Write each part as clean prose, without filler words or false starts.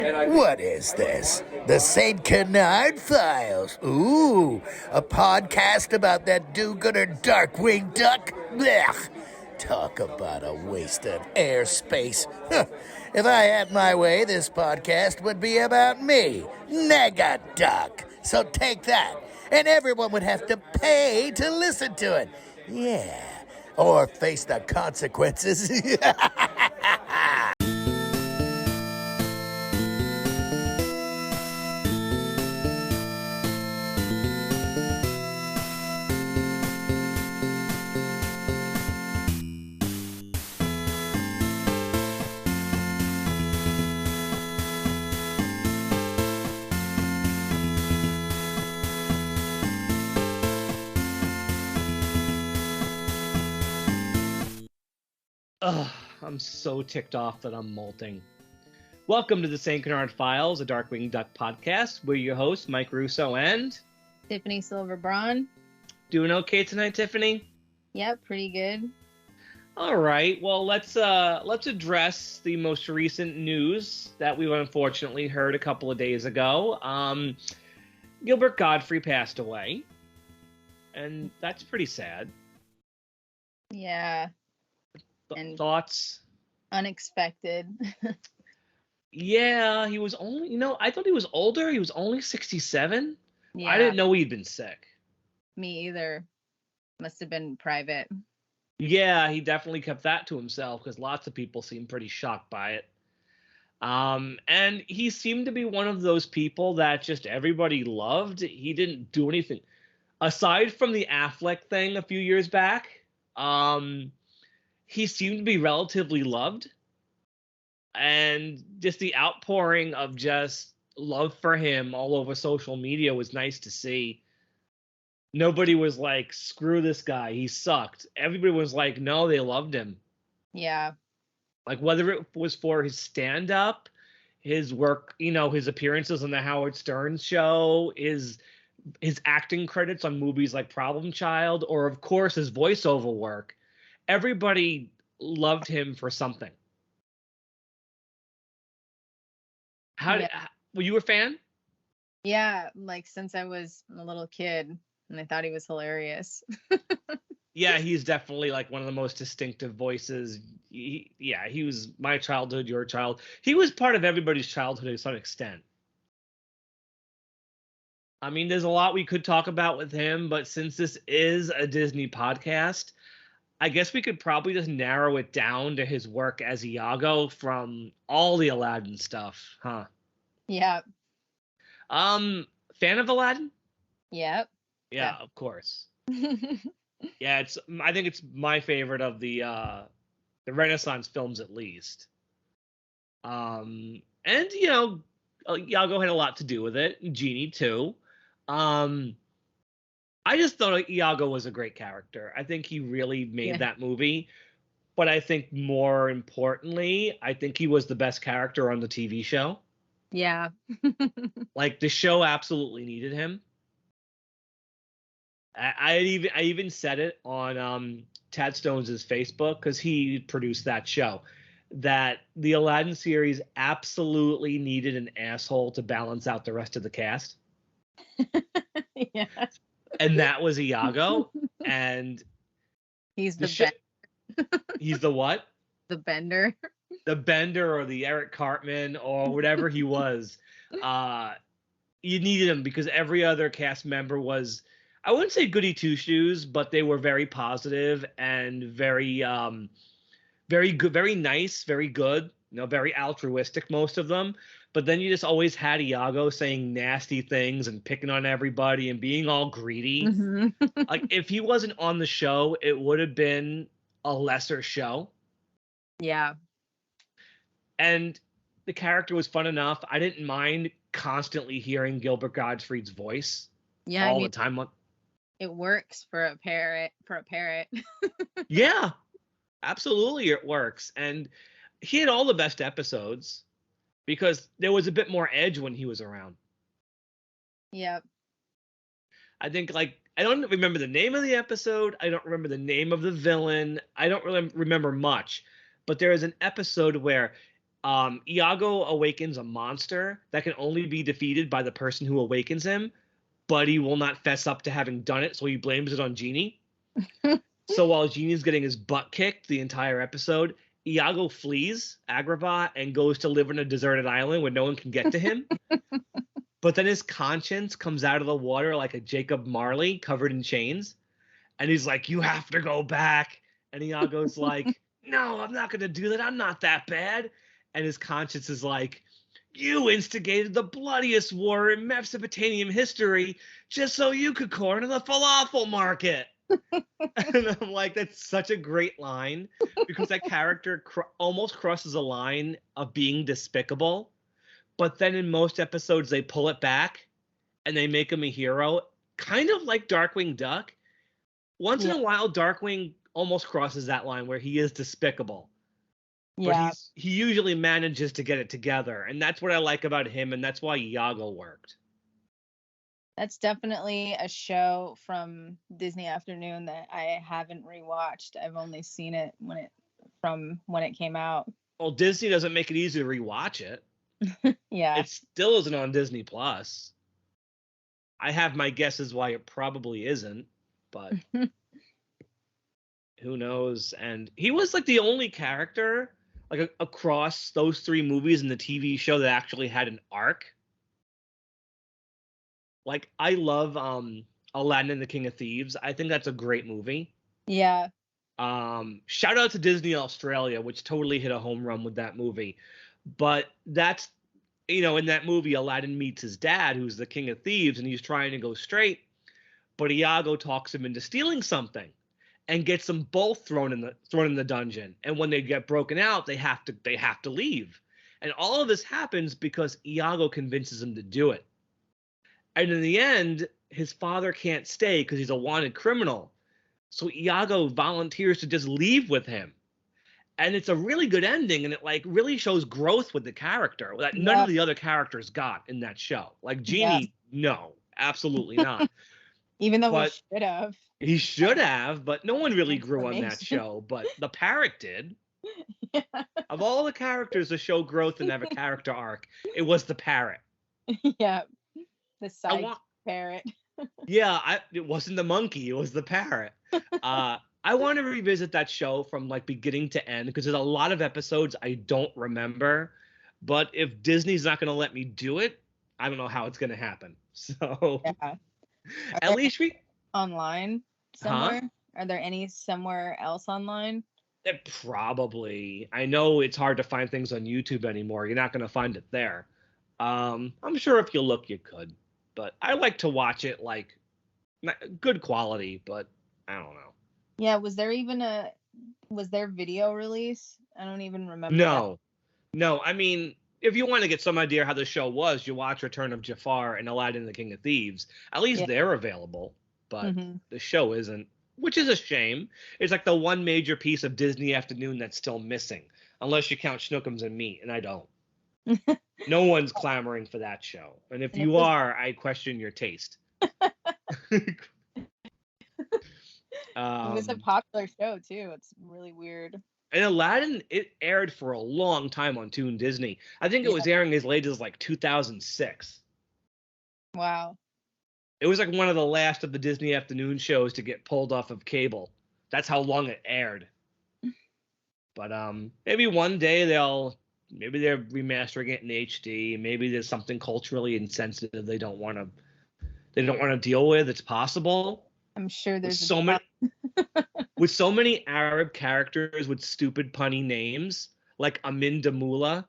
What is this? The St Canard Files. Ooh, a podcast about that do-gooder Darkwing duck? Blech. Talk about a waste of airspace. If I had my way, this podcast would be about me, Duck. So take that, and everyone would have to pay to listen to it. Yeah, or face the consequences. Ugh, I'm so ticked off that I'm molting. Welcome to the St Canard Files, a Darkwing Duck podcast. We're your hosts, Mike Russo and Tiffany Silverbraun. Doing okay tonight, Tiffany? Yep, pretty good. All right. Well, let's address the most recent news that we unfortunately heard a couple of days ago. Gilbert Gottfried passed away, and that's pretty sad. Yeah. And thoughts? Unexpected. Yeah, he was only, I thought he was older. He was only 67. Yeah. I didn't know he'd been sick. Me either. Must have been private. Yeah, he definitely kept that to himself because lots of people seemed pretty shocked by it. And he seemed to be one of those people that just everybody loved. He didn't do anything aside from the Affleck thing a few years back. He seemed to be relatively loved, and just the outpouring of just love for him all over social media was nice to see. Nobody was like, screw this guy, he sucked. Everybody was like, no, they loved him. Yeah. Like, whether it was for his stand-up, his work, his appearances on the Howard Stern show, his acting credits on movies like Problem Child, or of course his voiceover work. Everybody loved him for something. Were you a fan? Yeah, like since I was a little kid, and I thought he was hilarious. Yeah, he's definitely like one of the most distinctive voices. He was my childhood, your child. He was part of everybody's childhood to some extent. I mean, there's a lot we could talk about with him, but since this is a Disney podcast, I guess we could probably just narrow it down to his work as Iago from all the Aladdin stuff, huh? Yeah. Fan of Aladdin? Yep. Yeah, of course. Yeah, I think it's my favorite of the Renaissance films, at least. And Iago had a lot to do with it, and Genie too. I just thought Iago was a great character. I think he really made that movie. But I think more importantly, I think he was the best character on the TV show. Yeah. Like, the show absolutely needed him. I even said it on Tad Stones' Facebook, because he produced that show, that the Aladdin series absolutely needed an asshole to balance out the rest of the cast. Yeah. And that was Iago. And he's the bender. He's the what? The bender. The bender, or the Eric Cartman, or whatever he was. You needed him because every other cast member was, I wouldn't say goody two-shoes, but they were very positive and very very good, very nice, very good, very altruistic, most of them. But then you just always had Iago saying nasty things and picking on everybody and being all greedy. Mm-hmm. Like, if he wasn't on the show, it would have been a lesser show. Yeah. And the character was fun enough. I didn't mind constantly hearing Gilbert Gottfried's voice all the time. It works for a parrot. Yeah, absolutely, it works. And he had all the best episodes because there was a bit more edge when he was around. Yep. I think, like, I don't remember the name of the episode. I don't remember the name of the villain. I don't really remember much. But there is an episode where Iago awakens a monster that can only be defeated by the person who awakens him, but he will not fess up to having done it, so he blames it on Genie. So while Genie's getting his butt kicked the entire episode, Iago flees Agrabah and goes to live on a deserted island where no one can get to him. But then his conscience comes out of the water like a Jacob Marley covered in chains. And he's like, you have to go back. And Iago's like, no, I'm not going to do that. I'm not that bad. And his conscience is like, you instigated the bloodiest war in Mesopotamian history just so you could corner the falafel market. And I'm like, that's such a great line, because that character almost crosses a line of being despicable. But then in most episodes, they pull it back and they make him a hero, kind of like Darkwing Duck. Once in a while, Darkwing almost crosses that line where he is despicable. But he usually manages to get it together. And that's what I like about him. And that's why Iago worked. That's definitely a show from Disney Afternoon that I haven't rewatched. I've only seen it when it came out. Well, Disney doesn't make it easy to rewatch it. Yeah. It still isn't on Disney Plus. I have my guesses why it probably isn't, but who knows? And he was like the only character like across those three movies in the TV show that actually had an arc. Like, I love Aladdin and the King of Thieves. I think that's a great movie. Yeah. Shout out to Disney Australia, which totally hit a home run with that movie. But that's, in that movie, Aladdin meets his dad, who's the King of Thieves, and he's trying to go straight. But Iago talks him into stealing something and gets them both thrown in the dungeon. And when they get broken out, they have to leave. And all of this happens because Iago convinces him to do it. And in the end, his father can't stay because he's a wanted criminal. So Iago volunteers to just leave with him. And it's a really good ending, and it like really shows growth with the character that none of the other characters got in that show. Like Genie, no, absolutely not. Even though he should have. He should have, but no one really grew on that show. But the parrot did. Yeah. Of all the characters to show growth and have a character arc, it was the parrot. Yeah. The side parrot. Yeah, it wasn't the monkey, it was the parrot. I want to revisit that show from like beginning to end, because there's a lot of episodes I don't remember. But if Disney's not going to let me do it, I don't know how it's going to happen. So at least online somewhere. Are there any somewhere else online? Probably. I know it's hard to find things on YouTube anymore. You're not going to find it there. I'm sure if you look, you could. But I like to watch it like good quality, but I don't know. Yeah, was there video release? I don't even remember. No. I mean, if you want to get some idea how the show was, you watch Return of Jafar and Aladdin and the King of Thieves. At least they're available, but the show isn't, which is a shame. It's like the one major piece of Disney Afternoon that's still missing, unless you count Schnookums and Meat, and I don't. No one's clamoring for that show. And if you are, I question your taste. It was a popular show, too. It's really weird. And Aladdin, it aired for a long time on Toon Disney. I think it was airing as late as like 2006. Wow. It was like one of the last of the Disney Afternoon shows to get pulled off of cable. That's how long it aired. But maybe one day maybe they're remastering it in HD. Maybe there's something culturally insensitive they don't want to deal with. It's possible. I'm sure there's with so many Arab characters with stupid punny names like Amin Damula.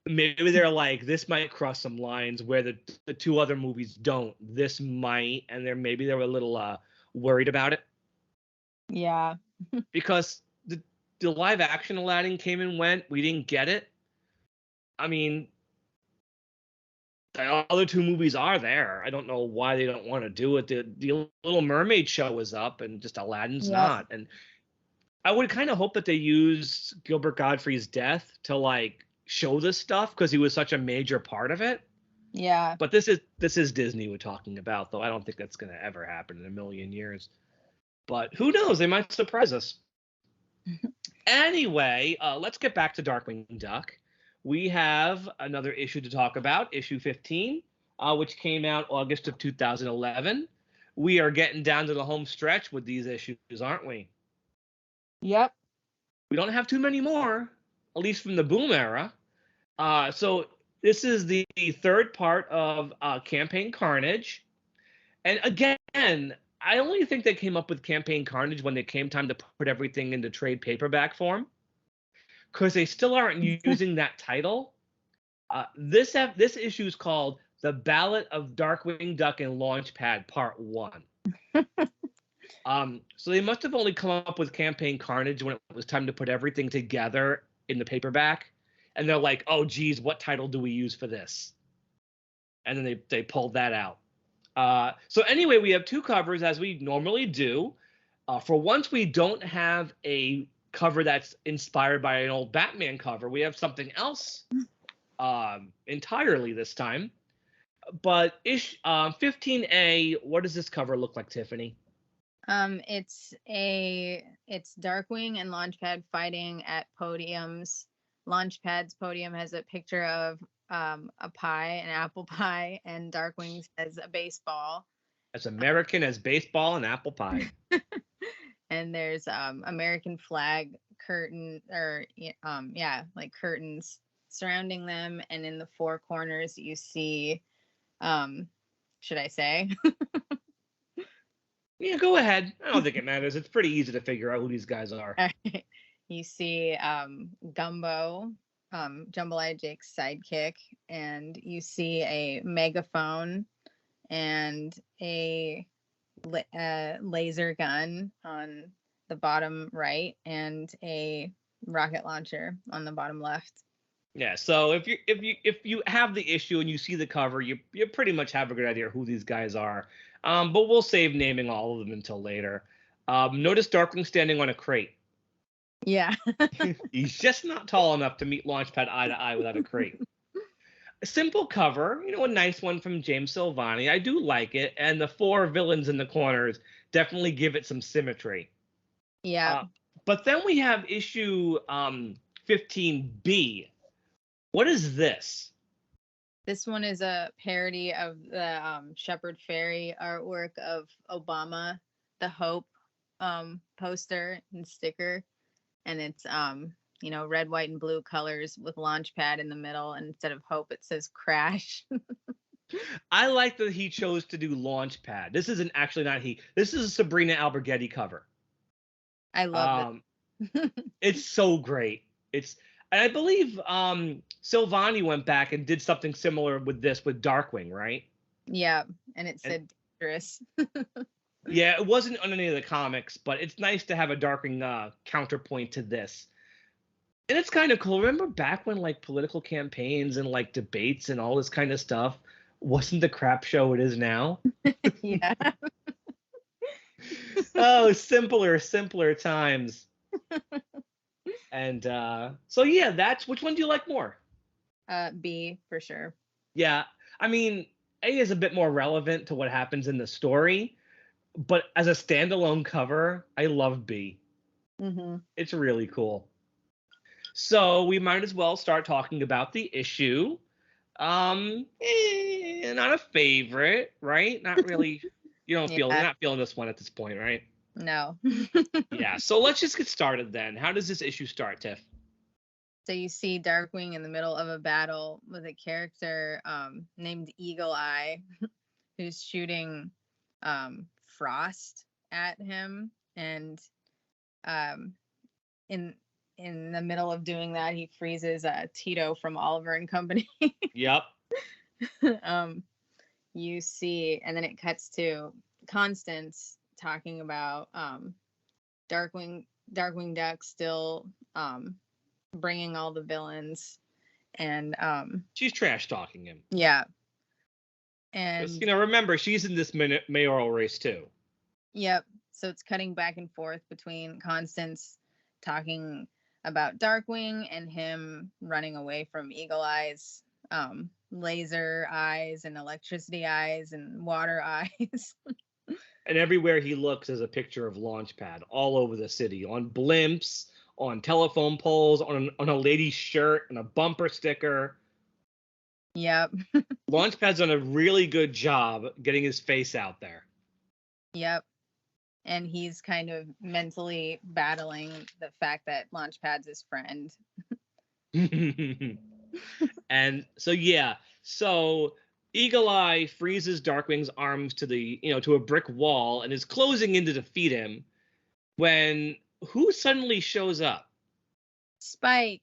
Maybe they're like, this might cross some lines where the two other movies don't. This might, and maybe they were a little worried about it. Yeah. Because the live action Aladdin came and went. We didn't get it. I mean, the other two movies are there. I don't know why they don't want to do it. The Little Mermaid show is up, and just Aladdin's not. And I would kind of hope that they use Gilbert Gottfried's death to like show this stuff, because he was such a major part of it. Yeah. But this is Disney we're talking about, though. I don't think that's going to ever happen in a million years. But who knows? They might surprise us. Anyway, let's get back to Darkwing Duck. we have another issue to talk about, issue 15, which came out August of 2011. We are getting down to the home stretch with these issues, aren't we? Yep. We don't have too many more, at least from the Boom era. So this is the third part of Campaign Carnage. And again, I only think they came up with Campaign Carnage when it came time to put everything into trade paperback form, because they still aren't using that title. This issue is called The Ballot of Darkwing Duck and Launchpad Part 1. So they must have only come up with Campaign Carnage when it was time to put everything together in the paperback. And they're like, oh, geez, what title do we use for this? And then they pulled that out. So anyway, we have two covers, as we normally do. For once, we don't have a cover that's inspired by an old Batman cover. We have something else entirely this time. But 15A, what does this cover look like, Tiffany? It's Darkwing and Launchpad fighting at podiums. Launchpad's podium has a picture of a pie, an apple pie, and Darkwing's has a baseball. As American as baseball and apple pie. And there's American flag curtain, or like curtains surrounding them, and in the four corners you see, should I say? Yeah, go ahead. I don't think it matters. It's pretty easy to figure out who these guys are. You see Gumbo, Jambalaya Jake's sidekick, and you see a megaphone and a laser gun on the bottom right, and a rocket launcher on the bottom left. Yeah, so if you have the issue and you see the cover, you pretty much have a good idea who these guys are. But we'll save naming all of them until later. Notice Darkwing standing on a crate. Yeah. He's just not tall enough to meet Launchpad eye to eye without a crate. A simple cover, a nice one from James Silvani. I do like it, and the four villains in the corners definitely give it some symmetry. Yeah. But then we have issue 15B. What is this? This one is a parody of the Shepard Fairey artwork of Obama, the Hope poster and sticker. And it's, red, white, and blue colors with Launchpad in the middle. And instead of Hope, it says Crash. I like that he chose to do Launchpad. This isn't actually not he. This is a Sabrina Alberghetti cover. I love it. It's so great. And I believe Silvani went back and did something similar with this with Darkwing, right? Yeah, and it said dangerous. Yeah, it wasn't on any of the comics, but it's nice to have a Darkwing counterpoint to this. And it's kind of cool. Remember back when political campaigns and debates and all this kind of stuff wasn't the crap show it is now? Yeah. Oh, simpler times. And so yeah, which one do you like more? B for sure. Yeah, I mean, A is a bit more relevant to what happens in the story, but as a standalone cover, I love B. Mm-hmm. It's really cool. So we might as well start talking about the issue. Not a favorite, right? Not really. You're not feeling this one at this point, right? No. Yeah, so let's just get started then. How does this issue start, Tiff? So you see Darkwing in the middle of a battle with a character named Eagle Eye, who's shooting Frost at him, and in the middle of doing that, he freezes Tito from Oliver and Company. Yep. You see, and then it cuts to Constance talking about Darkwing Duck still bringing all the villains, and she's trash talking him. Yeah. And remember, she's in this mayoral race too. Yep. So it's cutting back and forth between Constance talking about Darkwing and him running away from Eagle Eye's laser eyes and electricity eyes and water eyes. And everywhere he looks is a picture of Launchpad all over the city, on blimps, on telephone poles, on a lady's shirt, and a bumper sticker. Yep. Launchpad's done a really good job getting his face out there. Yep. And he's kind of mentally battling the fact that Launchpad's his friend. And so Eagle Eye freezes Darkwing's arms to a brick wall and is closing in to defeat him when who suddenly shows up? Spike.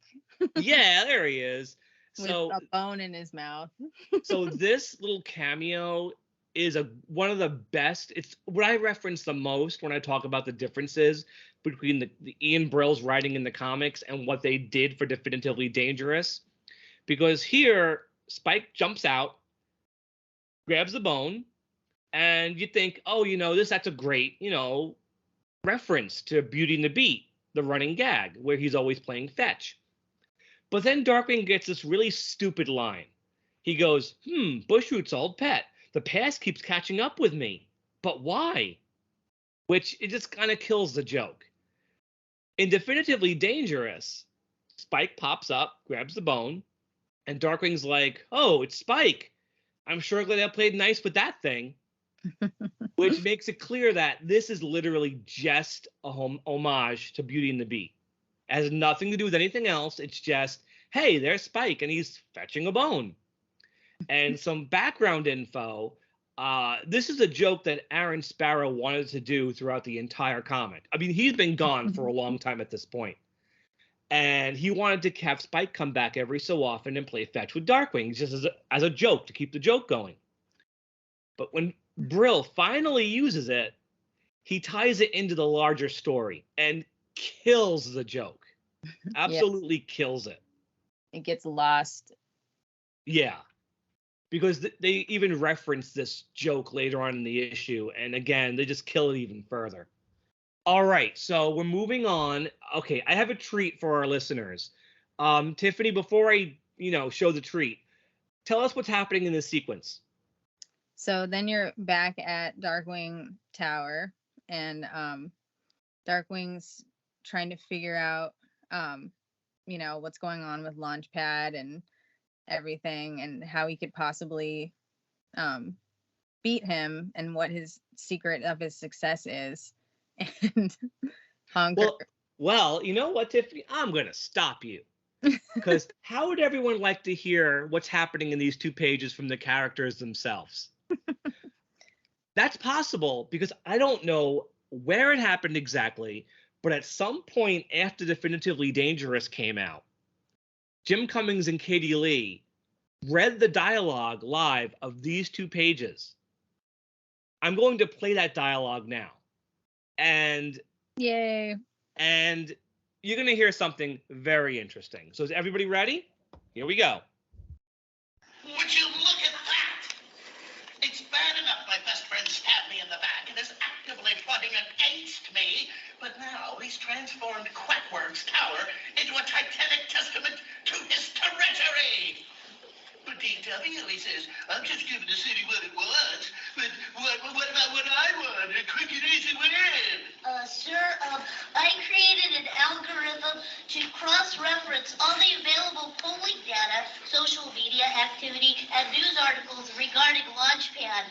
Yeah, there he is. With So a bone in his mouth. so this little cameo is one of the best. It's what I reference the most when I talk about the differences between the Ian Brill's writing in the comics and what they did for Definitively Dangerous. Because here, Spike jumps out, grabs the bone, and you think, oh, that's a great, reference to Beauty and the Beat, the running gag, where he's always playing fetch. But then Darkwing gets this really stupid line. He goes, Bushroot's old pet. The past keeps catching up with me. But why? Which it just kind of kills the joke. In Definitively Dangerous, Spike pops up, grabs the bone, and Darkwing's like, oh, it's Spike. I'm sure glad I played nice with that thing. Which makes it clear that this is literally just a homage to Beauty and the Beast. It has nothing to do with anything else. It's just, hey, there's Spike, and he's fetching a bone. And some background info. This is a joke that Aaron Sparrow wanted to do throughout the entire comic. I mean, he's been gone for a long time at this point. And he wanted to have Spike come back every so often and play fetch with Darkwing, just as a joke, to keep the joke going. But when Brill finally uses it, he ties it into the larger story and kills the joke. Absolutely kills it. It gets lost. Yeah. Because they even reference this joke later on in the issue. And again, they just kill it even further. All right, so we're moving on. Okay, I have a treat for our listeners. Tiffany, before I, show the treat, tell us what's happening in this sequence. So then you're back at Darkwing Tower, and Darkwing's trying to figure out, what's going on with Launchpad and everything, and how he could possibly beat him, and what his secret of his success is. And Honker. Well, you know what, Tiffany? I'm going to stop you. Because how would everyone like to hear what's happening in these 2 pages from the characters themselves? That's possible because I don't know where it happened exactly, but at some point after Definitively Dangerous came out, Jim Cummings and Katie Lee read the dialogue live of these 2 pages. I'm going to play that dialogue now. And yay. And you're going to hear something very interesting. So is everybody ready? Here we go. Would you look at that? It's bad enough my best friend stabbed me in the back and is actively plotting against me, but now he's transformed Quackworm's tower into a titanic testament to his treachery. But DW, he says, I'm just giving the city what it wants, but what about what I want? A quick and easy win. Sir, I created an algorithm to cross-reference all the available polling data, social media activity, and news articles regarding Launchpad.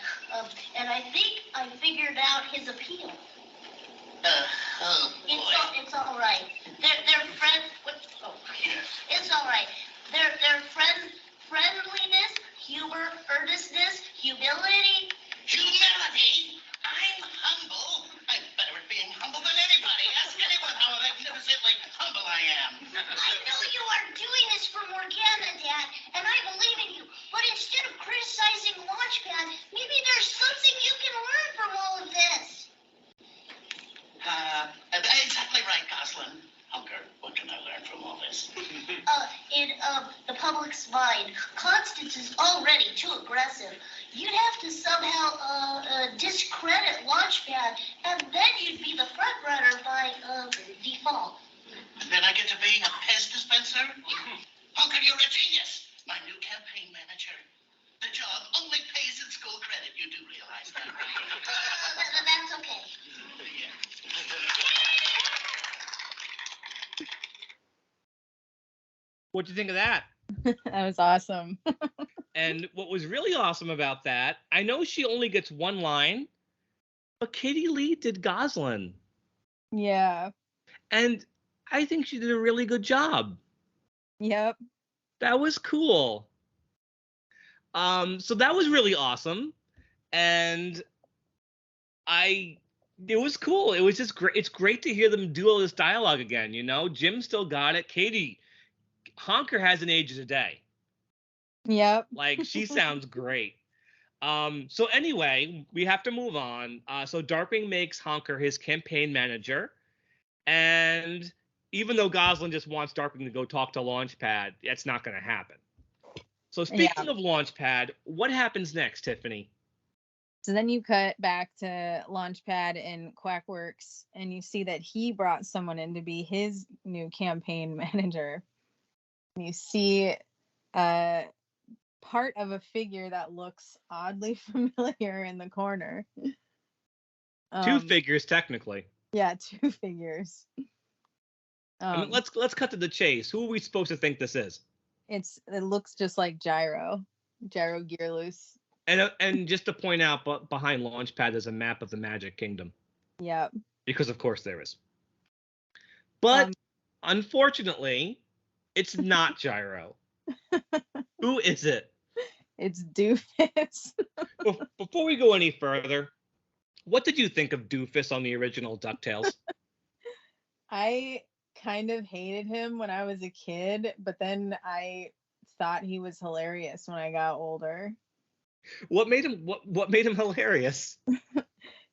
And I think I figured out his appeal. Oh, boy. It's all right. They're friends. It's all right. They're friendliness, humor, earnestness, humility. Humility? I'm humble. I'm better at being humble than anybody. Ask anyone how magnificently humble I am. I know you are doing this for Morgana, Dad, and I believe in you. But instead of criticizing Launchpad, maybe there's something you can learn from all of this. Exactly right, Goslin. Hunker, what can I learn from all this? In the public's mind, Constance is already too aggressive. You'd have to somehow discredit Launchpad, and then you'd be the front runner by default. And then I get to being a Pez dispenser? Hunker, you're a genius. My new campaign manager. The job only pays in school credit. You do realize that, right? That's okay. Yeah. What'd you think of that? That was awesome. And what was really awesome about that, I know she only gets one line, but Katie Lee did Goslin. Yeah. And I think she did a really good job. Yep. That was cool. So that was really awesome. And it was cool. It was just great. It's great to hear them do all this dialogue again, you know? Jim still got it. Katie, Honker hasn't aged a day. Yep. Like, she sounds great. So anyway, we have to move on. So Darkwing makes Honker his campaign manager. And even though Goslin just wants Darkwing to go talk to Launchpad, that's not going to happen. So speaking of Launchpad, what happens next, Tiffany? So then you cut back to Launchpad in Quackworks, and you see that he brought someone in to be his new campaign manager. You see part of a figure that looks oddly familiar in the corner. Two figures, technically. Yeah, two figures. I mean, let's cut to the chase. Who are we supposed to think this is? It looks just like Gyro Gearloose. And just to point out, but behind Launchpad is a map of the Magic Kingdom. Yep. Because of course there is. But unfortunately, it's not Gyro. Who is it? It's Doofus. Before we go any further, what did you think of Doofus on the original DuckTales? I kind of hated him when I was a kid, but then I thought he was hilarious when I got older. What made him hilarious?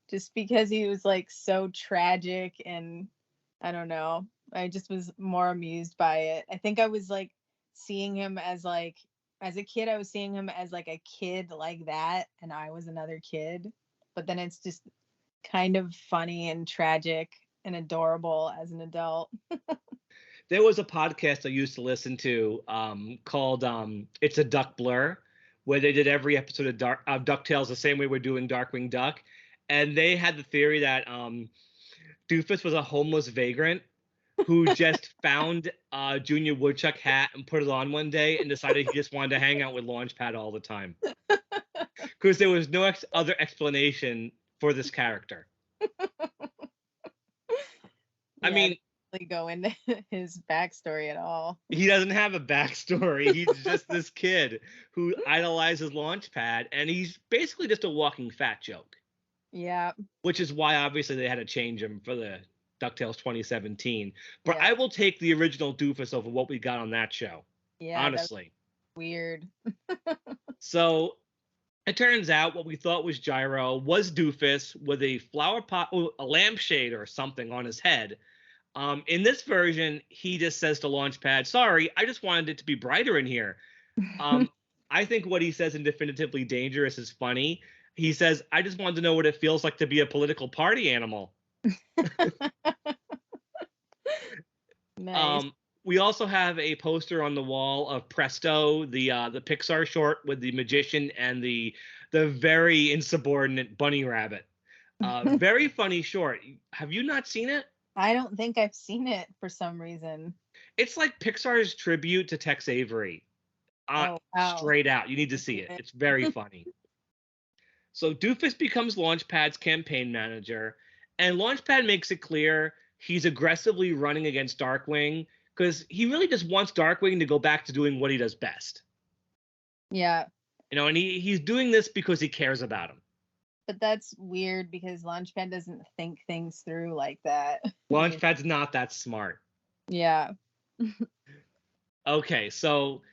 Just because he was like so tragic, and I don't know. I just was more amused by it. I think I was like seeing him as a kid, I was seeing him as like a kid like that, and I was another kid. But then it's just kind of funny and tragic and adorable as an adult. There was a podcast I used to listen to called It's a Duck Blur, where they did every episode of DuckTales the same way we're doing Darkwing Duck. And they had the theory that Doofus was a homeless vagrant who just found a Junior Woodchuck hat and put it on one day and decided he just wanted to hang out with Launchpad all the time. Because there was no other explanation for this character. I mean, go into his backstory at all. He doesn't have a backstory. He's just this kid who idolizes Launchpad, and he's basically just a walking fat joke. Yeah. Which is why obviously they had to change him for the DuckTales 2017. But I will take the original Doofus over what we got on that show. Yeah. Honestly. Weird. So it turns out what we thought was Gyro was Doofus with a flower pot, a lampshade or something on his head. In this version, he just says to Launchpad, "Sorry, I just wanted it to be brighter in here." I think what he says in Definitively Dangerous is funny. He says, "I just wanted to know what it feels like to be a political party animal." Nice. We also have a poster on the wall of Presto, the Pixar short with the magician and the very insubordinate bunny rabbit. Very funny short. Have you not seen it? I don't think I've seen it for some reason. It's like Pixar's tribute to Tex Avery. Wow. Straight out. You need to see it. It's very funny. So Doofus becomes Launchpad's campaign manager, and Launchpad makes it clear he's aggressively running against Darkwing because he really just wants Darkwing to go back to doing what he does best. Yeah. You know, and he's doing this because he cares about him. But that's weird because Launchpad doesn't think things through like that. Launchpad's not that smart. Yeah. Okay, so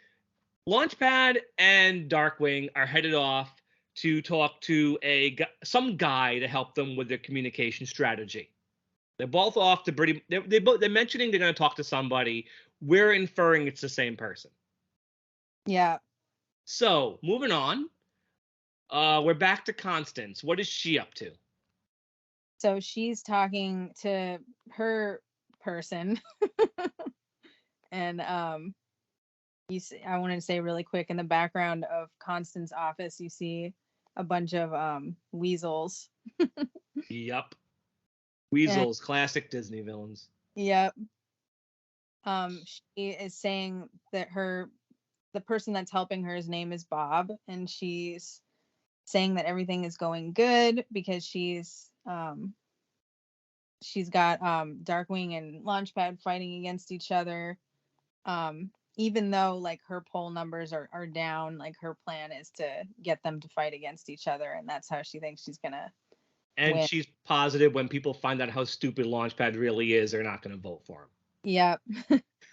Launchpad and Darkwing are headed off to talk to some guy to help them with their communication strategy. They're both off to they're mentioning they're going to talk to somebody. We're inferring it's the same person. Yeah. So moving on. We're back to Constance. What is she up to? So she's talking to her person. And you see, I wanted to say really quick, in the background of Constance's office, you see a bunch of weasels. Yep. Weasels, classic Disney villains. Yep. she is saying that the person that's helping her, his name is Bob, and she's saying that everything is going good because she's got Darkwing and Launchpad fighting against each other. Even though like her poll numbers are down, like her plan is to get them to fight against each other, and that's how she thinks she's gonna And win. she's positive when people find out how stupid Launchpad really is, they're not going to vote for him. Yep.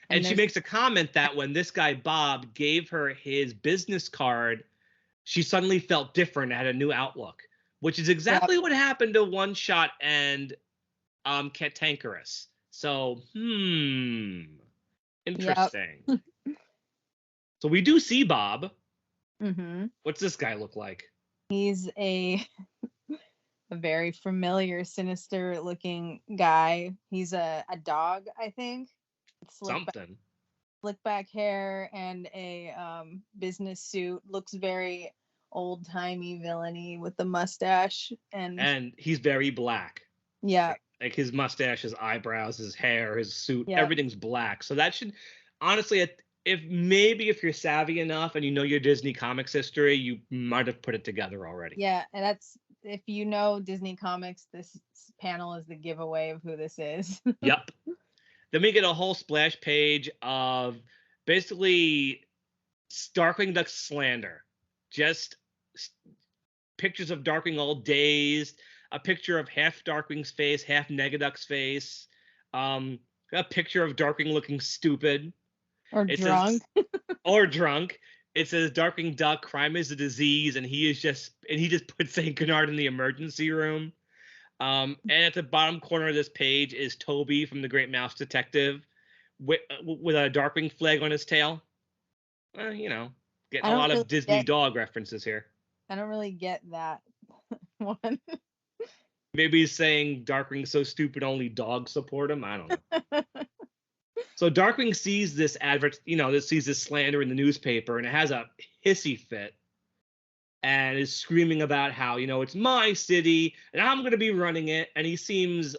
And she makes a comment that when this guy Bob gave her his business card, she suddenly felt different, had a new outlook, which is exactly what happened to One Shot and Cantankerous. So, interesting. Yep. So we do see Bob. Mm-hmm. What's this guy look like? He's a very familiar, sinister-looking guy. He's a dog, I think. Something. Slick back hair and a business suit. Looks very old-timey villainy with the mustache. And he's very black. Yeah. Like his mustache, his eyebrows, his hair, his suit, Yep. Everything's black. So that should, honestly, if you're savvy enough and you know your Disney Comics history, you might have put it together already. Yeah, and that's, if you know Disney Comics, this panel is the giveaway of who this is. Yep. Then we get a whole splash page of basically Darkwing Duck's slander. Just pictures of Darkwing all dazed, a picture of half Darkwing's face, half Negaduck's face, a picture of Darkwing looking stupid. Or drunk. Or drunk. It says Darkwing Duck, crime is a disease, and he just put St. Canard in the emergency room. And at the bottom corner of this page is Toby from The Great Mouse Detective with a Darkwing flag on his tail. Getting a lot of Disney dog references here. I don't really get that one. Maybe he's saying Darkwing's so stupid only dogs support him. I don't know. So Darkwing sees this sees this slander in the newspaper, and it has a hissy fit. And is screaming about how, it's my city and I'm going to be running it. And he seems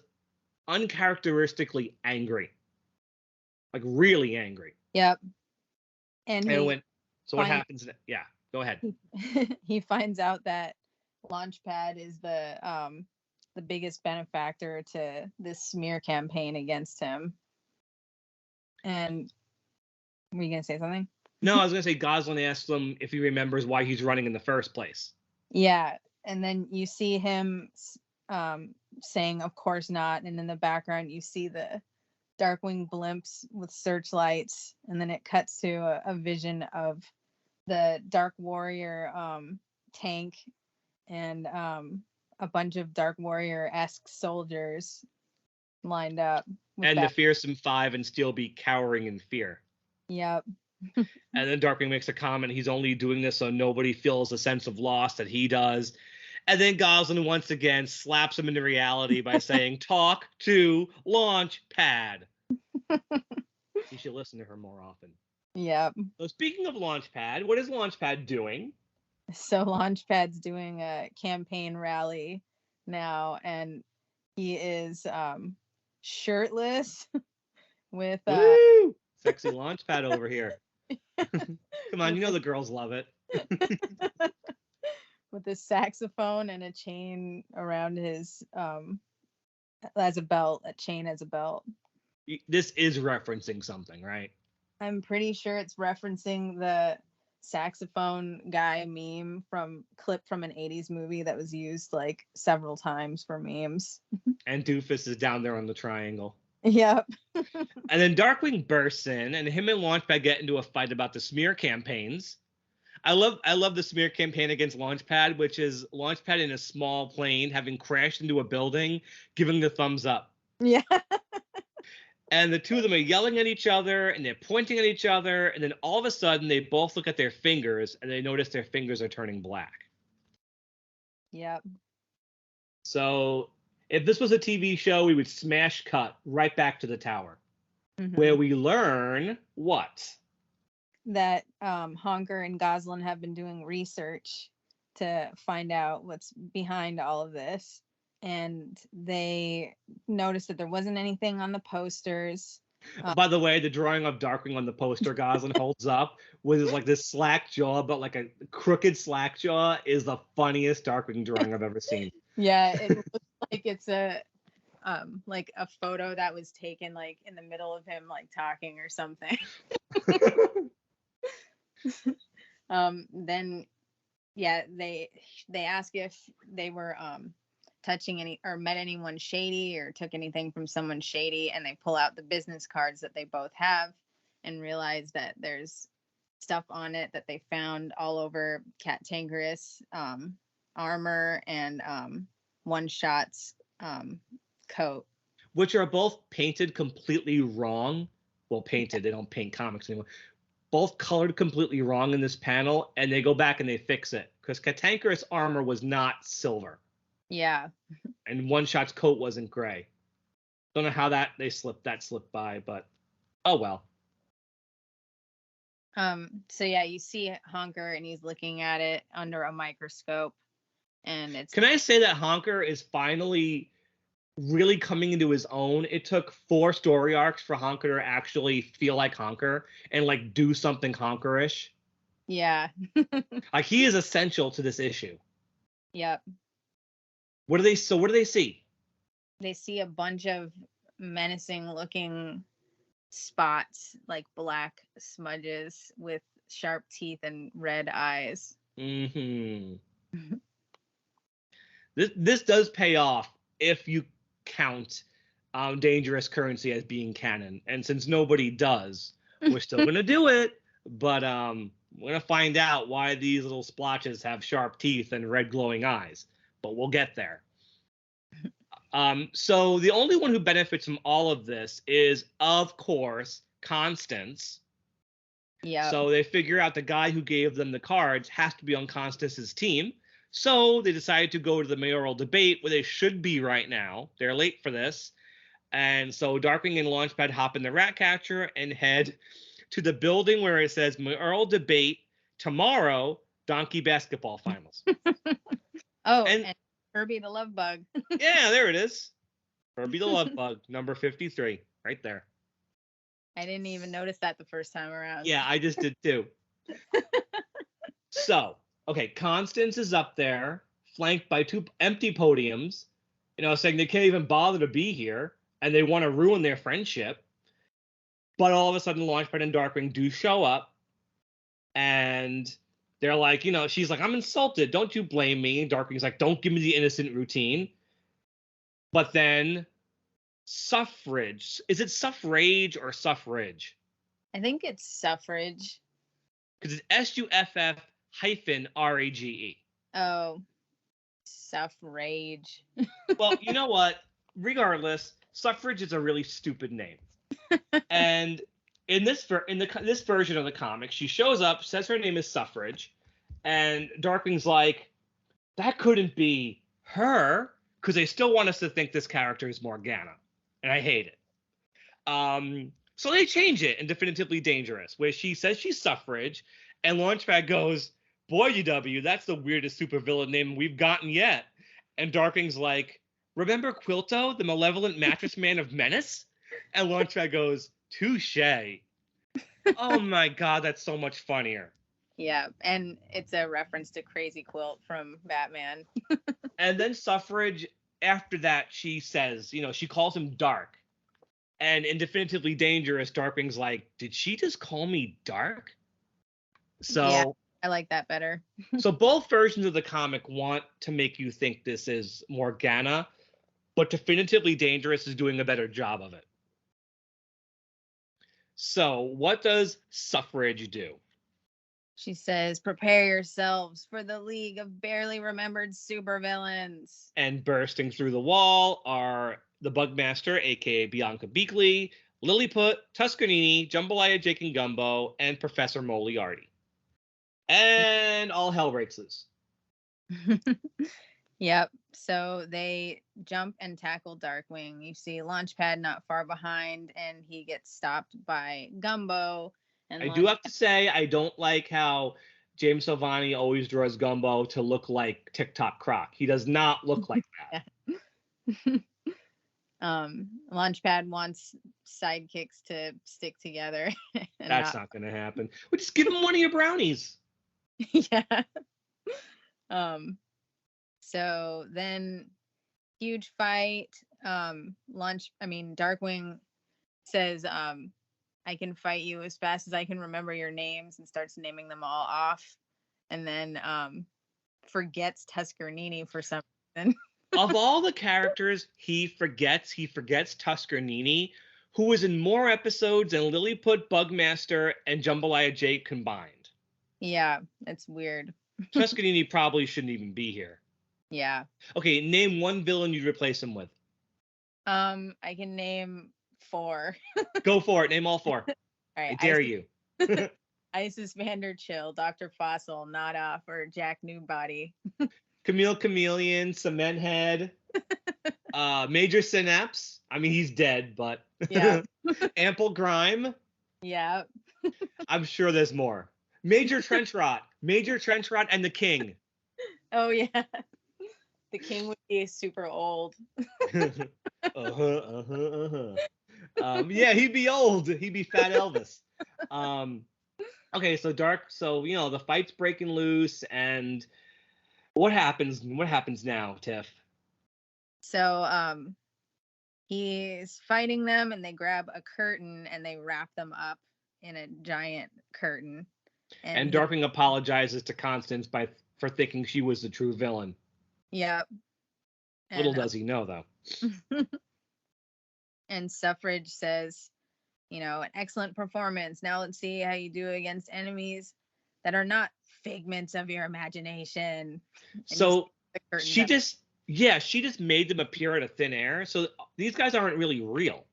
uncharacteristically angry. Like really angry. Yep. And what happens? Yeah, go ahead. He finds out that Launchpad is the biggest benefactor to this smear campaign against him. And were you going to say something? No, I was going to say Goslin asks him if he remembers why he's running in the first place. Yeah, and then you see him saying, of course not, and in the background you see the Darkwing blimps with searchlights, and then it cuts to a vision of the Dark Warrior tank and a bunch of Dark Warrior-esque soldiers lined up. And the Fearsome Five and Steel be cowering in fear. Yep. And then Darkwing makes a comment, he's only doing this so nobody feels a sense of loss that he does. And then Goslin once again slaps him into reality by saying, talk to Launchpad. You should listen to her more often. Yep. So speaking of Launchpad, what is Launchpad doing? So Launchpad's doing a campaign rally now, and he is shirtless with sexy Launchpad over here. Come on, the girls love it. With a saxophone and a chain around his as a belt, a chain as a belt. This is referencing something, right? I'm pretty sure it's referencing the saxophone guy meme clip from an 80s movie that was used like several times for memes. And Doofus is down there on the triangle. Yep. And then Darkwing bursts in, and him and Launchpad get into a fight about the smear campaigns. I love the smear campaign against Launchpad, which is Launchpad in a small plane having crashed into a building, giving the thumbs up. Yeah. And the two of them are yelling at each other, and they're pointing at each other, and then all of a sudden they both look at their fingers, and they notice their fingers are turning black. Yep. So if this was a TV show, we would smash cut right back to the tower, where we learn what? That Honker and Goslin have been doing research to find out what's behind all of this. And they noticed that there wasn't anything on the posters. By the way, the drawing of Darkwing on the poster Goslin holds up with like this slack jaw, but like a crooked slack jaw, is the funniest Darkwing drawing I've ever seen. Yeah, it looks like it's a photo that was taken like in the middle of him like talking or something. Then yeah, they ask if they were touching any or met anyone shady or took anything from someone shady, and they pull out the business cards that they both have and realize that there's stuff on it that they found all over Cat Tankerous armor and One Shot's coat, which are both painted completely wrong. Well, painted, they don't paint comics anymore. Both colored completely wrong in this panel, and they go back and they fix it because Katankarous armor was not silver. Yeah. And One Shot's coat wasn't gray. Don't know how that slipped by, but oh well. So yeah, you see Honker and he's looking at it under a microscope, and it's. Can I say that Honker is finally really coming into his own? It took 4 story arcs for Honker to actually feel like Honker and like do something Honkerish. Yeah. Like he is essential to this issue. Yep. What do they see? They see a bunch of menacing looking spots, like black smudges with sharp teeth and red eyes. Mm-hmm. This does pay off if you count dangerous currency as being canon, and since nobody does, we're still gonna do it. But we're gonna find out why these little splotches have sharp teeth and red glowing eyes. But we'll get there. So the only one who benefits from all of this is, of course, Constance. Yeah. So they figure out the guy who gave them the cards has to be on Constance's team. So they decided to go to the mayoral debate where they should be right now. They're late for this. And so Darkwing and Launchpad hop in the Ratcatcher and head to the building where it says mayoral debate tomorrow, Donkey basketball finals. Oh, and Herbie the Love Bug. Yeah, there it is. Herbie the Love Bug, number 53, right there. I didn't even notice that the first time around. Yeah, I just did too. So, okay, Constance is up there, flanked by 2 empty podiums, saying they can't even bother to be here, and they want to ruin their friendship. But all of a sudden, Launchpad and Darkwing do show up, and they're like, she's like, I'm insulted. Don't you blame me. And Darkwing's like, don't give me the innocent routine. But then Suff-rage. Is it Suff-rage or Suff-rage? I think it's Suff-rage. Because it's SUFF-RAGE. Oh, Suff-rage. Well, you know what? Regardless, Suff-rage is a really stupid name. And in this version of the comic, she shows up, says her name is Suff-rage, and Darkwing's like, that couldn't be her, because they still want us to think this character is Morgana, and I hate it. So they change it in Definitively Dangerous, where she says she's Suff-rage, and Launchpad goes, boy, UW, that's the weirdest supervillain name we've gotten yet. And Darkwing's like, remember Quilto, the malevolent mattress man of Menace? And Launchpad goes, touche. Oh my God, that's so much funnier. Yeah, and it's a reference to Crazy Quilt from Batman. And then Suff-rage, after that, she says, she calls him Dark. And in Definitively Dangerous, Darkwing's like, did she just call me Dark? So yeah, I like that better. So both versions of the comic want to make you think this is Morgana, but Definitively Dangerous is doing a better job of it. So what does Suff-rage do? She says, prepare yourselves for the League of Barely Remembered Supervillains. And bursting through the wall are the Bugmaster, a.k.a. Bianca Beakley, Lilliput, Tuscanini, Jambalaya Jake and Gumbo, and Professor Moriarty. And all hell breaks loose. Yep. So they jump and tackle Darkwing. You see Launchpad not far behind, and he gets stopped by Gumbo. And I do have to say, I don't like how James Silvani always draws Gumbo to look like TikTok Croc. He does not look like that. Launchpad wants sidekicks to stick together. And That's not going to happen. Well, just give him one of your brownies. Yeah. So then huge fight. Darkwing says, I can fight you as fast as I can remember your names, and starts naming them all off. And then forgets Tuscarnini for some reason. Of all the characters he forgets Tuscarnini, who was in more episodes than Lilliput, Bugmaster, and Jambalaya Jake combined. Yeah, it's weird. Tuscanini probably shouldn't even be here. Yeah. Okay, name one villain you'd replace him with. I can name 4. Go for it. Name all 4. All right. I dare you. Isis Vanderchill, Dr. Fossil, Nada, or Jack Newbody. Camille Chameleon, Cement Head, Major Synapse. I mean, he's dead, but Yeah. Ample Grime. Yeah. I'm sure there's more. Major Trench Rot and the King. Oh yeah. The King would be super old. Yeah, he'd be old. He'd be Fat Elvis. Okay, so the fight's breaking loose, and what happens now, Tiff? So he's fighting them, and they grab a curtain and they wrap them up in a giant curtain. And Darkwing apologizes to Constance for thinking she was the true villain. Yep. Little does he know, though. And Suff-rage says, an excellent performance. Now let's see how you do against enemies that are not figments of your imagination. And so she just made them appear out of thin air. So these guys aren't really real.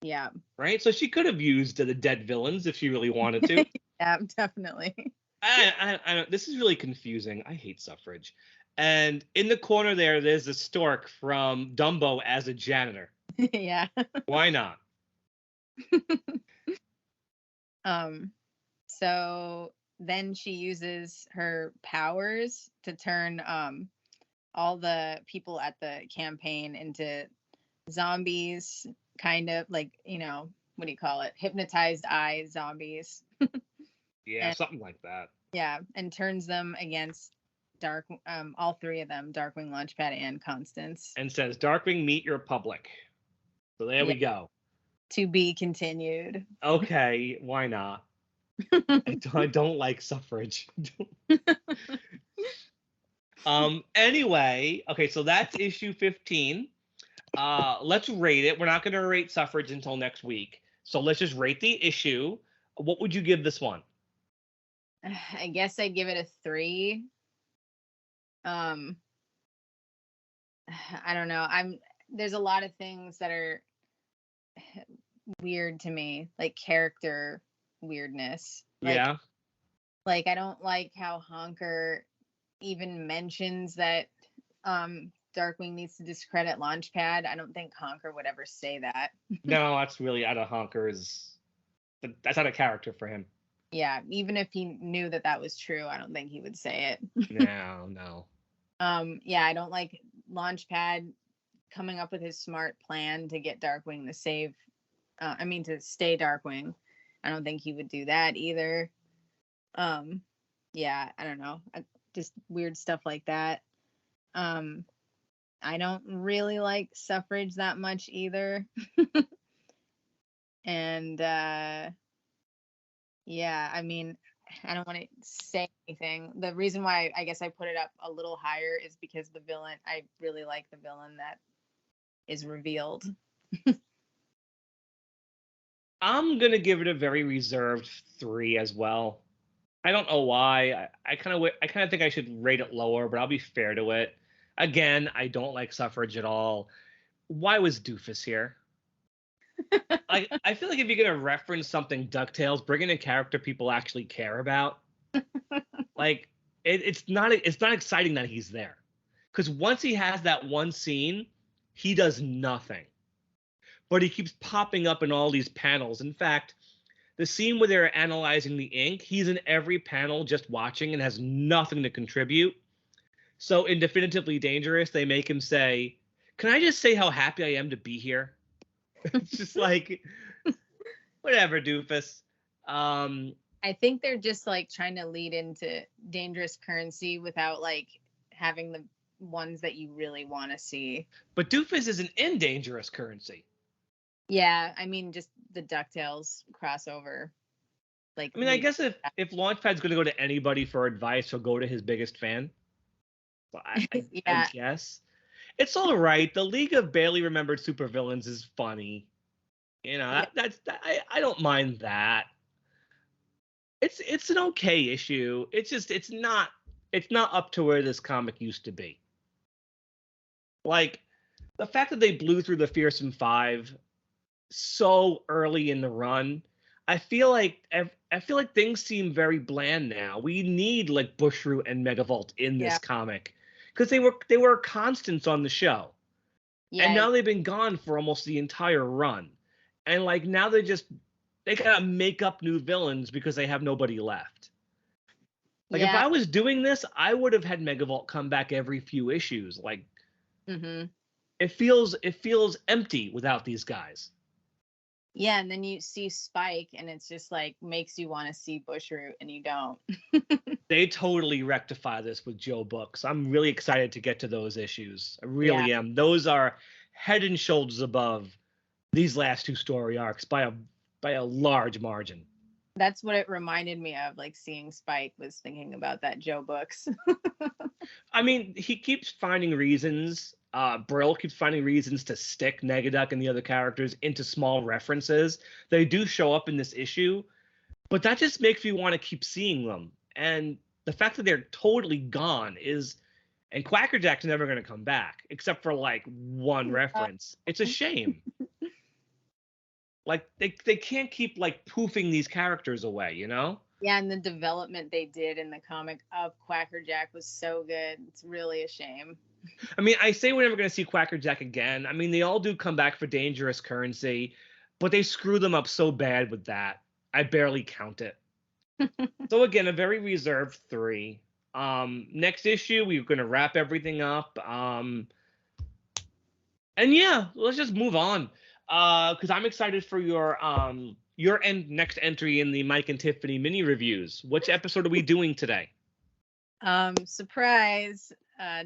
Yeah. Right? So she could have used the dead villains if she really wanted to. Yeah, definitely. I this is really confusing. I hate Suff-rage. And in the corner there's a stork from Dumbo as a janitor. Yeah. Why not? So then she uses her powers to turn all the people at the campaign into zombies, kind of like, what do you call it? Hypnotized eye zombies. Yeah, something like that. Yeah, and turns them against all 3 of them, Darkwing, Launchpad, and Constance. And says, Darkwing, meet your public. So there we go. To be continued. Okay, why not? I don't like Suff-rage. Anyway, okay, so that's issue 15. Let's rate it. We're not going to rate Suff-rage until next week. So let's just rate the issue. What would you give this one? I guess I'd give it a 3. I don't know. There's a lot of things that are weird to me, like character weirdness. Yeah. Like I don't like how Honker even mentions that Darkwing needs to discredit Launchpad. I don't think Honker would ever say that. No, that's really out of Honker's. That's out of character for him. Yeah, even if he knew that was true, I don't think he would say it. No. Yeah, I don't like Launchpad coming up with his smart plan to get Darkwing to to stay Darkwing. I don't think he would do that either. Yeah, I don't know. Just weird stuff like that. I don't really like Suff-rage that much either. And yeah, I mean, I don't want to say anything. The reason why I guess I put it up a little higher is because the villain, I really like the villain that is revealed. I'm going to give it a very reserved 3 as well. I don't know why. I kind of think I should rate it lower, but I'll be fair to it. Again, I don't like Suff-rage at all. Why was Doofus here? I feel like if you're going to reference something Ducktales, bring in a character people actually care about. Like, it's not exciting that he's there. Because once he has that one scene, he does nothing. But he keeps popping up in all these panels. In fact, the scene where they're analyzing the ink, he's in every panel just watching and has nothing to contribute. So in Definitively Dangerous, they make him say, "Can I just say how happy I am to be here?" It's just like, whatever, doofus. I think they're just like trying to lead into dangerous currency without like having the ones that you really want to see. But doofus isn't in dangerous currency. Yeah, I mean just the Ducktales crossover. Like, I mean, I guess if Launchpad's going to go to anybody for advice, he'll go to his biggest fan. Well, I Yeah. guess it's all right. The League of Barely Remembered Supervillains is funny. You know, I don't mind that. It's an okay issue. It's just it's not up to where this comic used to be. Like the fact that they blew through the Fearsome Five so early in the run, I feel like things seem very bland now. We need like Bushroot and Megavolt in this comic because they were constants on the show, and now they've been gone for almost the entire run, and like now they gotta make up new villains because they have nobody left. Like if I was doing this, I would have had Megavolt come back every few issues. Like, it feels empty without these guys. Yeah, and then you see Spike, and it's just like makes you want to see Bushroot, and you don't. They totally rectify this with Joe Books. I'm really excited to get to those issues. I really am. Those are head and shoulders above these last two story arcs by a large margin. That's what it reminded me of, like seeing Spike was thinking about that Joe Books. I mean, he keeps finding reasons. Brill keeps finding reasons to stick Negaduck and the other characters into small references. They do show up in this issue, but that just makes me want to keep seeing them. And the fact that they're totally gone and Quackerjack's never going to come back, except for like one reference. It's a shame. Like they can't keep like poofing these characters away, you know? Yeah, and the development they did in the comic of Quackerjack was so good. It's really a shame. I mean, I say we're never going to see Quackerjack again. I mean, they all do come back for dangerous currency, but they screw them up so bad with that. I barely count it. So again, a very reserved 3. Next issue, we're going to wrap everything up. And yeah, let's just move on. Because I'm excited for your next entry in the Mike and Tiffany mini reviews. Which episode are we doing today? Surprise.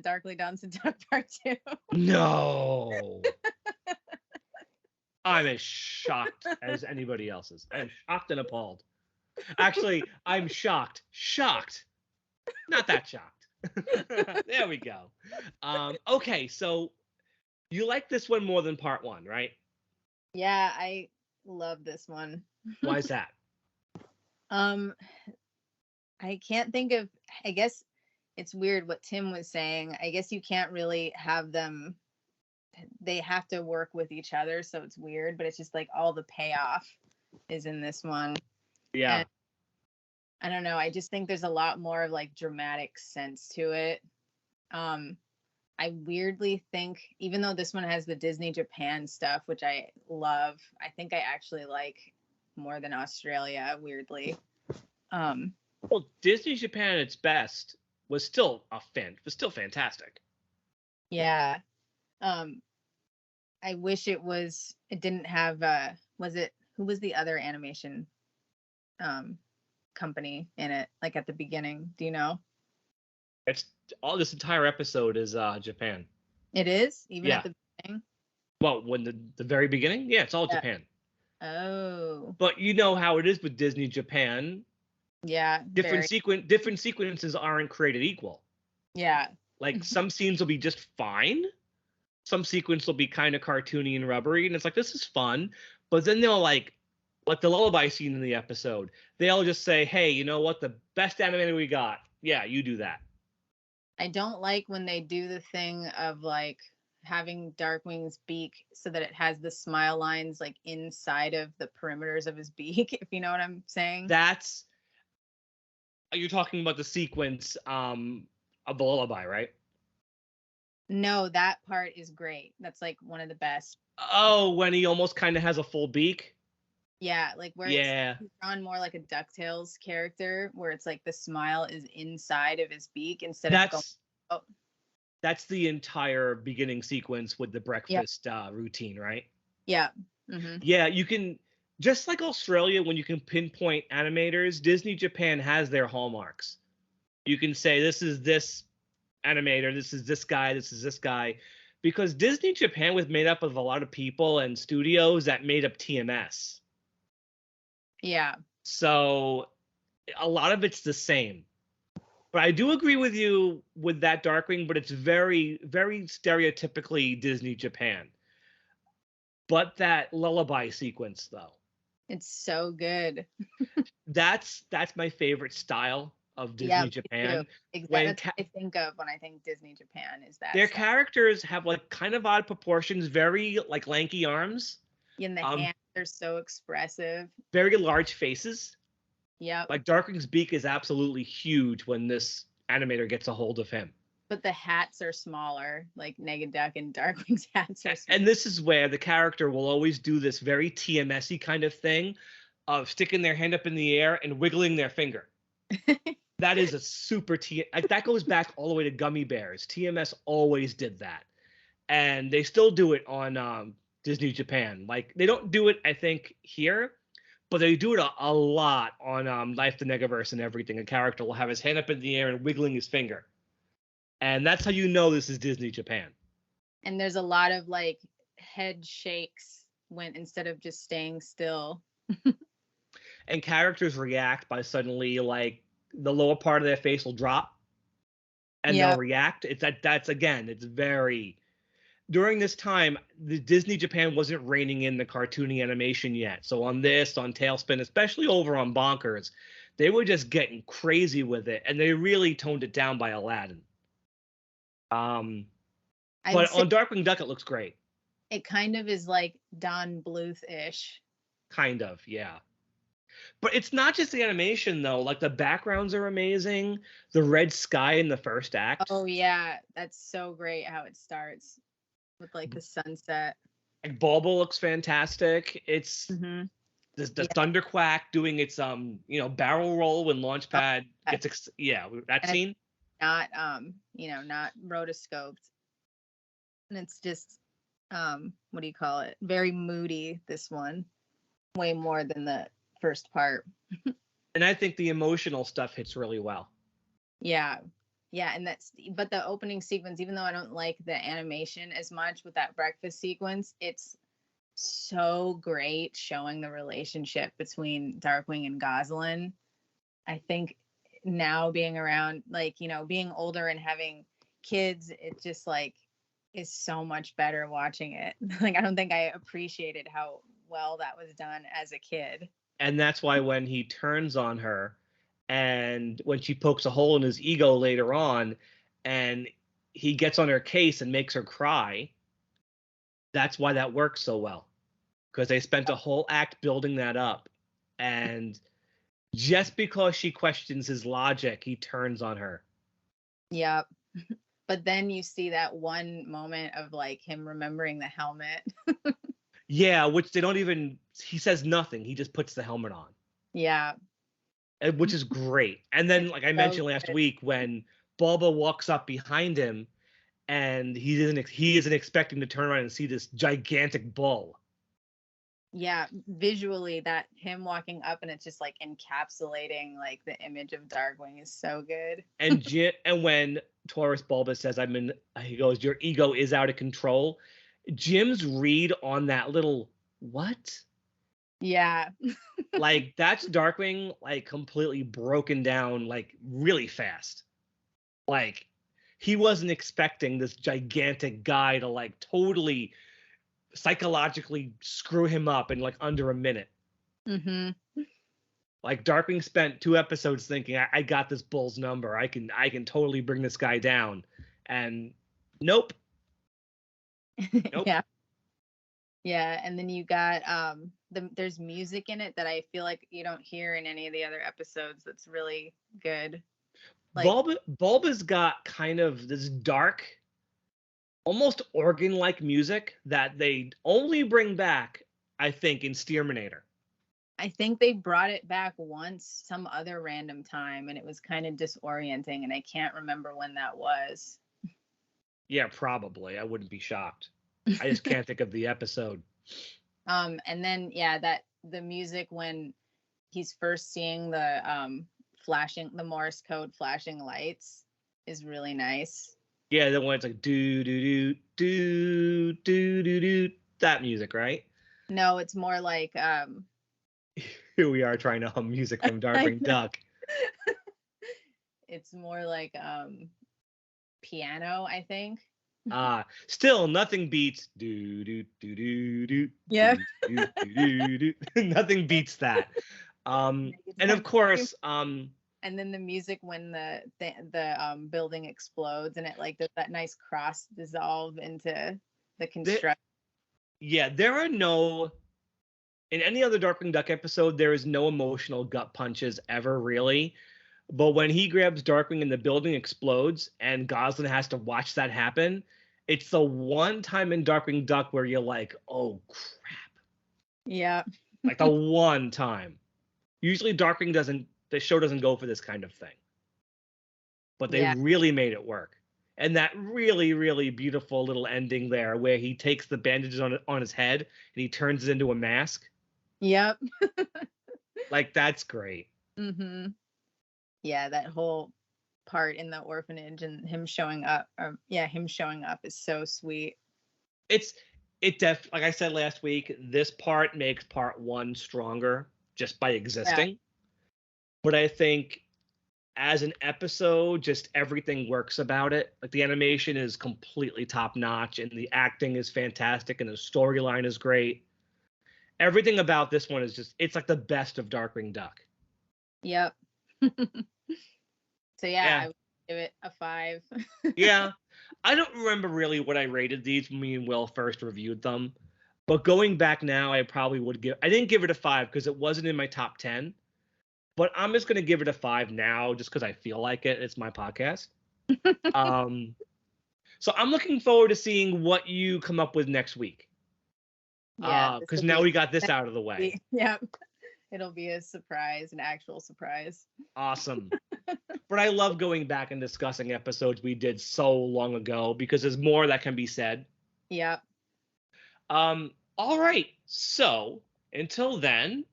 Darkly Dawn's a Duck Part 2. No. I'm as shocked as anybody else is. I'm shocked and appalled. Actually, I'm shocked. Shocked. Not that shocked. There we go. Okay, so you like this one more than part 1, right? Yeah, I love this one. Why is that? I can't think of, I guess it's weird what Tim was saying. I guess you can't really have them, they have to work with each other, so it's weird, but it's just like all the payoff is in this one. Yeah. And I don't know, I just think there's a lot more of like dramatic sense to it. I weirdly think, even though this one has the Disney Japan stuff, which I love, I think I actually like more than Australia, weirdly. Well, Disney Japan at its best was still fantastic. Yeah. I wish it didn't have who was the other animation company in it, like at the beginning? Do you know? It's all, this entire episode is Japan. It is? Even at the beginning? Well, when the very beginning? Yeah, it's all Japan. Oh. But you know how it is with Disney Japan. Yeah. Different sequences aren't created equal. Yeah. Like some scenes will be just fine. Some sequence will be kind of cartoony and rubbery, and it's like, this is fun. But then they'll like the lullaby scene in the episode, they'll just say, hey, you know what? The best animator we got. Yeah, you do that. I don't like when they do the thing of like having Darkwing's beak so that it has the smile lines like inside of the perimeters of his beak, if you know what I'm saying. You're talking about the sequence of the lullaby, right? No, that part is great. That's like one of the best. Oh, when he almost kind of has a full beak? Yeah, like where it's drawn more like a DuckTales character, where it's like the smile is inside of his beak instead of going. Oh. That's the entire beginning sequence with the breakfast routine, right? Yeah. Hmm. Yeah, you can, just like Australia, when you can pinpoint animators, Disney Japan has their hallmarks. You can say this is this animator, this is this guy, this is this guy, because Disney Japan was made up of a lot of people and studios that made up TMS. Yeah. So a lot of it's the same. But I do agree with you with that Darkwing, but it's very, very stereotypically Disney Japan. But that lullaby sequence, though, It's so good. that's my favorite style of Disney Yeah, me Japan. too. Exactly. When That's what I think of when I think Disney Japan is that their stuff. characters have like kind of odd proportions, very like lanky arms, And the hands are so expressive. very large faces. Yep. Like Darkwing's beak is absolutely huge when this animator gets a hold of him. But the hats are smaller, like Negaduck and Darkwing's hats are smaller. And this is where the character will always do this very TMS-y kind of thing of sticking their hand up in the air and wiggling their finger. That is a super that goes back all the way to Gummy Bears. TMS always did that. And they still do it on Disney Japan. Like, they don't do it, I think, here, but they do it a lot on Life the Negaverse and everything. A character will have his hand up in the air and wiggling his finger. And that's how you know this is Disney Japan. And there's a lot of like head shakes when instead of just staying still. And characters react by suddenly, like, the lower part of their face will drop and they'll react. That's again, it's very, during this time, the Disney Japan wasn't reining in the cartoony animation yet. So on Tailspin, especially over on Bonkers, they were just getting crazy with it, and they really toned it down by Aladdin. But on Darkwing Duck, it looks great. It kind of is like Don Bluth-ish. Kind of, yeah. But it's not just the animation, though. Like, the backgrounds are amazing. The red sky in the first act. Oh, yeah. That's so great how it starts with, like, the sunset. Like, Bulba looks fantastic. It's the Thunderquack doing its, barrel roll when Launchpad gets... that scene. Not, not rotoscoped. And it's just, what do you call it? Very moody, this one. Way more than the first part. And I think the emotional stuff hits really well. Yeah, and but the opening sequence, even though I don't like the animation as much with that breakfast sequence, it's so great showing the relationship between Darkwing and Gosalyn. I think now being around, like, being older and having kids, it just like is so much better watching it. Like, I don't think I appreciated how well that was done as a kid. And that's why when he turns on her and when she pokes a hole in his ego later on and he gets on her case and makes her cry, that's why that works so well. Because they spent a whole act building that up. And just because she questions his logic, he turns on her. Yep. But then you see that one moment of like him remembering the helmet. Yeah, which they don't even, he says nothing. He just puts the helmet on. Yeah. Which is great. And then, like I mentioned last week, when Bulba walks up behind him and he isn't expecting to turn around and see this gigantic bull. Yeah, visually that him walking up and it's just like encapsulating like the image of Darkwing is so good. And when Taurus Bulba says, he goes, your ego is out of control. Jim's read on that little what? Yeah. Like, that's Darkwing, like, completely broken down, like, really fast. Like, he wasn't expecting this gigantic guy to, like, totally psychologically screw him up in, like, under a minute. Mm-hmm. Like, Darkwing spent 2 episodes thinking, I got this bull's number. I can totally bring this guy down. And nope. Nope. Yeah, and then you got there's music in it that I feel like you don't hear in any of the other episodes that's really good. Like, Bulba's got kind of this dark, almost organ-like music that they only bring back, I think, in Steerminator. I think they brought it back once some other random time and it was kind of disorienting and I can't remember when that was. Yeah, probably. I wouldn't be shocked. I just can't think of the episode. And then that the music when he's first seeing the the Morse code flashing lights is really nice. Yeah, the one it's like do do do do do do do, that music, right? No, it's more like Here we are trying to hum music from Darkwing Duck. It's more like piano, I think. Still nothing beats do do do do do. Yeah. Do, do, do, do. Nothing beats that. And of course, and then the music when the building explodes and it like does that nice cross dissolve into the construction. Yeah, there are no, in any other Darkwing Duck episode, there is no emotional gut punches ever, really. But when he grabs Darkwing and the building explodes and Goslin has to watch that happen, it's the one time in Darkwing Duck where you're like, oh, crap. Yeah. Like the one time. Usually the show doesn't go for this kind of thing. But they really made it work. And that really, really beautiful little ending there where he takes the bandages on his head and he turns it into a mask. Yep. Like, that's great. Mm-hmm. Yeah, that whole part in the orphanage and him showing up. Him showing up is so sweet. Like I said last week, this part makes part 1 stronger just by existing. Yeah. But I think as an episode, just everything works about it. Like the animation is completely top notch and the acting is fantastic and the storyline is great. Everything about this one is just, it's like the best of Darkwing Duck. Yep. So I would give it a 5. Yeah. I don't remember really what I rated these when me and Will first reviewed them. But going back now, I probably would I didn't give it a 5 because it wasn't in my top 10. But I'm just going to give it a 5 now just because I feel like it. It's my podcast. So I'm looking forward to seeing what you come up with next week. Yeah. Because now we got this out of the way. Yeah. It'll be a surprise, an actual surprise. Awesome. But I love going back and discussing episodes we did so long ago because there's more that can be said. Yep. All right. So until then,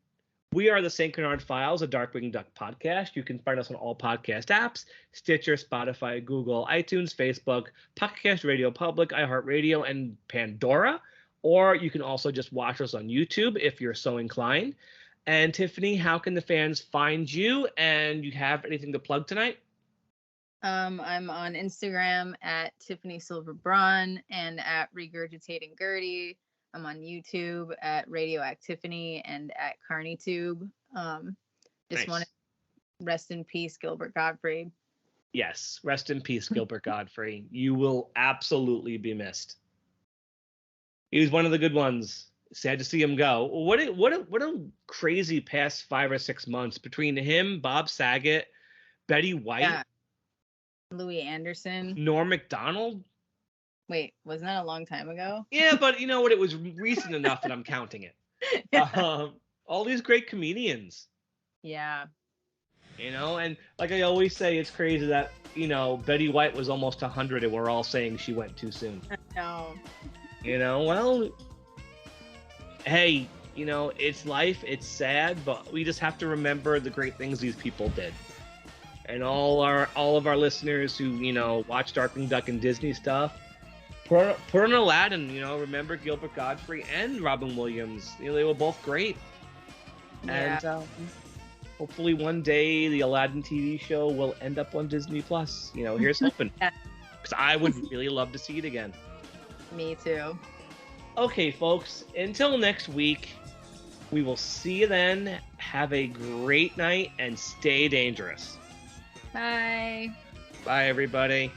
we are the St. Canard Files, a Darkwing Duck podcast. You can find us on all podcast apps, Stitcher, Spotify, Google, iTunes, Facebook, Podcast Radio Public, iHeartRadio, and Pandora. Or you can also just watch us on YouTube if you're so inclined. And Tiffany, how can the fans find you? And you have anything to plug tonight? I'm on Instagram at Tiffany Silverbraun and at Regurgitating Gertie. I'm on YouTube at Radioactiffany and at CarnyTube. Just want to rest in peace, Gilbert Gottfried. Yes, rest in peace, Gilbert Gottfried. You will absolutely be missed. He was one of the good ones. Sad to see him go. What a crazy past 5 or 6 months between him, Bob Saget, Betty White, Louis Anderson, Norm Macdonald. Wait, wasn't that a long time ago? Yeah, but you know what? It was recent enough that I'm counting it. Yeah. All these great comedians. Yeah. And like I always say, it's crazy that, Betty White was almost 100 and we're all saying she went too soon. No. Well, hey, it's life, it's sad, but we just have to remember the great things these people did. And all of our listeners who, watch Darkwing Duck and Disney stuff, put on Aladdin, remember Gilbert Gottfried and Robin Williams. they were both great. Yeah. And hopefully one day the Aladdin TV show will end up on Disney Plus. Here's hoping. Because I would really love to see it again. Me too. Okay, folks, until next week, we will see you then. Have a great night and stay dangerous. Bye. Bye, everybody.